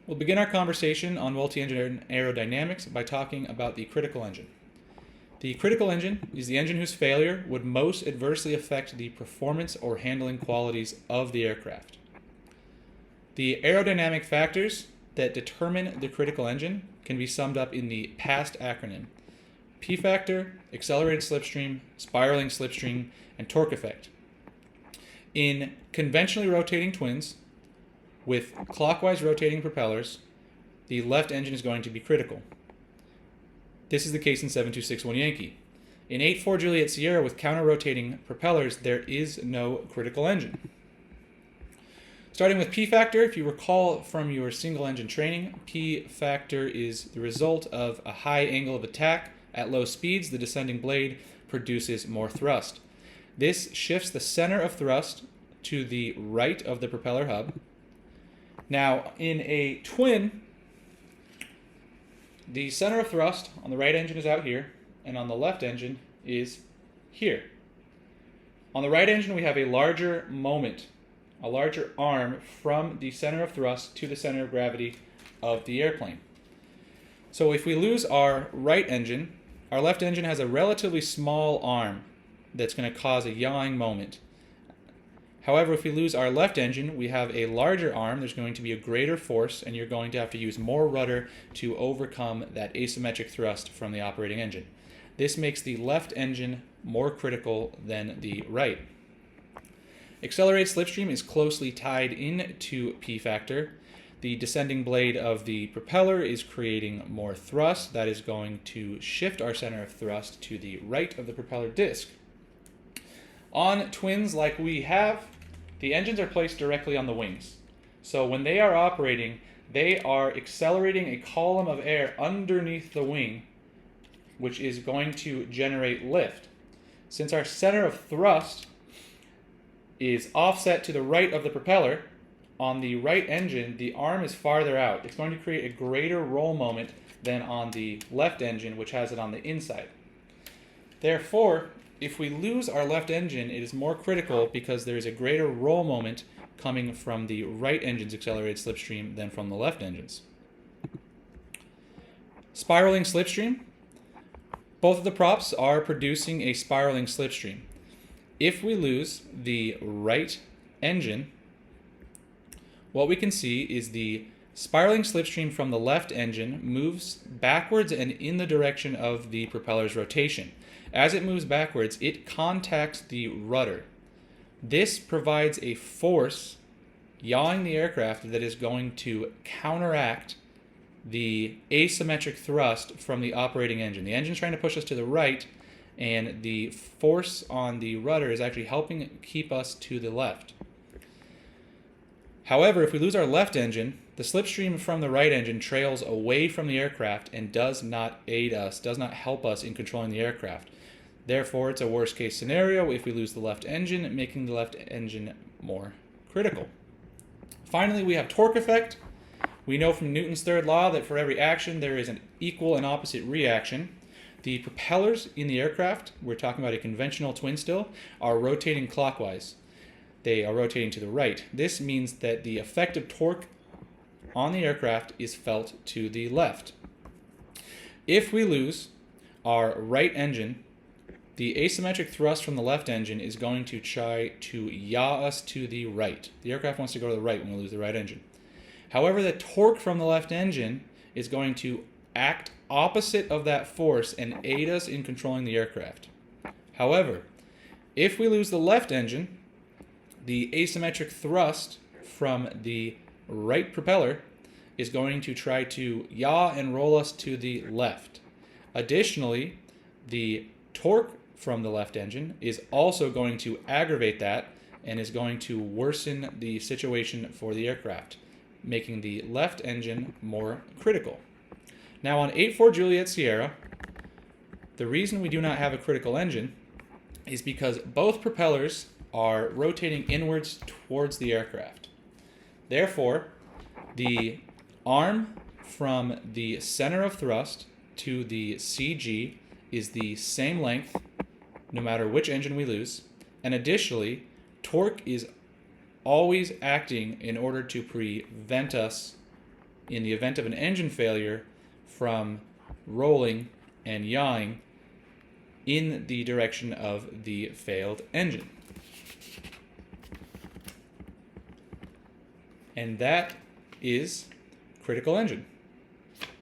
We'll begin our conversation on multi-engine aerodynamics by talking about the critical engine. The critical engine is the engine whose failure would most adversely affect the performance or handling qualities of the aircraft. The aerodynamic factors that determine the critical engine can be summed up in the PAST acronym: P factor, accelerated slipstream, spiraling slipstream, and torque effect. In conventionally rotating twins with clockwise rotating propellers, the left engine is going to be critical. This is the case in 7261 Yankee. In 84 Juliet Sierra with counter-rotating propellers, there is no critical engine. Starting with P factor, if you recall from your single-engine training, P factor is the result of a high angle of attack. At low speeds, the descending blade produces more thrust. This shifts the center of thrust to the right of the propeller hub. Now, in a twin, the center of thrust on the right engine is out here, and on the left engine is here. On the right engine, we have a larger moment, a larger arm from the center of thrust to the center of gravity of the airplane. So if we lose our right engine, our left engine has a relatively small arm that's going to cause a yawing moment. However, if we lose our left engine, we have a larger arm. There's going to be a greater force, and you're going to have to use more rudder to overcome that asymmetric thrust from the operating engine. This makes the left engine more critical than the right. Accelerated slipstream is closely tied into P factor. The descending blade of the propeller is creating more thrust. That is going to shift our center of thrust to the right of the propeller disc. On twins like we have, the engines are placed directly on the wings. So when they are operating, they are accelerating a column of air underneath the wing, which is going to generate lift. Since our center of thrust is offset to the right of the propeller, on the right engine, the arm is farther out. It's going to create a greater roll moment than on the left engine, which has it on the inside. Therefore, if we lose our left engine, it is more critical because there is a greater roll moment coming from the right engine's accelerated slipstream than from the left engine's. Spiraling slipstream. Both of the props are producing a spiraling slipstream. If we lose the right engine, what we can see is the spiraling slipstream from the left engine moves backwards and in the direction of the propeller's rotation. As it moves backwards, it contacts the rudder. This provides a force yawing the aircraft that is going to counteract the asymmetric thrust from the operating engine. The engine's trying to push us to the right, and the force on the rudder is actually helping keep us to the left. However, if we lose our left engine, the slipstream from the right engine trails away from the aircraft and does not aid us, does not help us in controlling the aircraft. Therefore, it's a worst case scenario if we lose the left engine, making the left engine more critical. Finally, we have torque effect. We know from Newton's third law that for every action there is an equal and opposite reaction. The propellers in the aircraft, we're talking about a conventional twin still, are rotating clockwise. They are rotating to the right. This means that the effective torque on the aircraft is felt to the left. If we lose our right engine, the asymmetric thrust from the left engine is going to try to yaw us to the right. The aircraft wants to go to the right when we lose the right engine. However, the torque from the left engine is going to act opposite of that force and aid us in controlling the aircraft. However, if we lose the left engine, the asymmetric thrust from the right propeller is going to try to yaw and roll us to the left. Additionally, the torque from the left engine is also going to aggravate that and is going to worsen the situation for the aircraft, making the left engine more critical. Now on 84 Juliet Sierra, the reason we do not have a critical engine is because both propellers are rotating inwards towards the aircraft. Therefore, the arm from the center of thrust to the CG is the same length no matter which engine we lose, and additionally, torque is always acting in order to prevent us in the event of an engine failure from rolling and yawing in the direction of the failed engine. And that is critical engine.